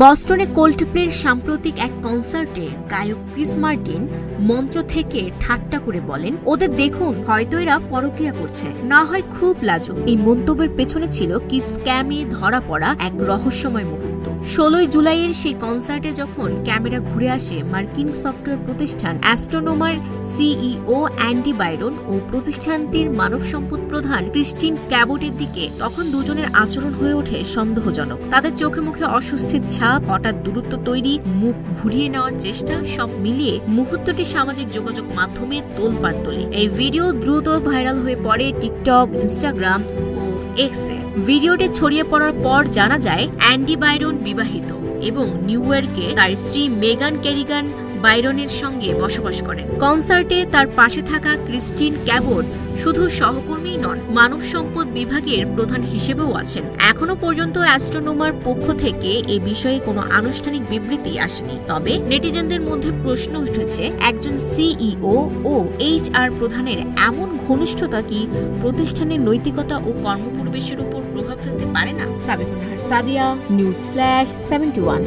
বস্টনে কোল্ডপ্লের সাম্প্রতিক এক কনসার্টে গায়ক ক্রিস মার্টিন মঞ্চ থেকে ঠাট্টা করে বলেন, ওদের দেখুন, হয়তো এরা পরকীয়া করছে, না হয় খুব লাজুক। এই মন্তব্যের পেছনে ছিল কিস স্ক্যামে ধরা পড়া এক রহস্যময় মুহূর্ত। 16 জুলাইয়ের সেই কনসার্টে যখন ক্যামেরা ঘুরে আসে মার্কিন সফটওয়্যার প্রতিষ্ঠান অ্যাস্ট্রোনোমার সিইও অ্যান্ডি বাইরন ও প্রতিষ্ঠানটির মানব সম্পদ প্রধান ক্রিস্টিন ক্যাবোটের দিকে, তখন দুজনের আচরণ হয়ে ওঠে সন্দেহজনক। তাদের চোখে মুখে অস্বস্তির ছাপ, হঠাৎ দূরত্ব তৈরি, মুখ ঘুরিয়ে নেওয়ার চেষ্টা, সব মিলিয়ে মুহূর্তটি সামাজিক যোগাযোগ মাধ্যমে তোলপাড় তোলে। এই ভিডিও দ্রুত ভাইরাল হয়ে পড়ে টিকটক, ইনস্টাগ্রাম ও এক্সে। ভিডিওটি ছড়িয়ে পড়ার পর জানা যায় অ্যান্ডি বাইরন বিবাহিত এবং নিউ ইয়র্কে তার স্ত্রী মেগান ক্যারিগান বাইরনের সঙ্গে বসবাস করেন। কনসার্টে তার পাশে থাকা ক্রিস্টিন ক্যাবোট শুধু সহকর্মীই নন, মানব সম্পদ বিভাগের প্রধান হিসেবেও আছেন। এখনো পর্যন্ত অ্যাস্ট্রোনোমার পক্ষ থেকে এ বিষয়ে কোনো আনুষ্ঠানিক বিবৃতি আসেনি। তবে নেটিজেনদের মধ্যে প্রশ্ন উঠেছে, একজন সিইও ও HR প্রধানের এমন ঘনিষ্ঠতা কি প্রতিষ্ঠানের নৈতিকতা ও কর্মপরিবেশের উপর প্রভাব ফেলতে পারে না? Sabikun Nahar, Sadia, news flash 71।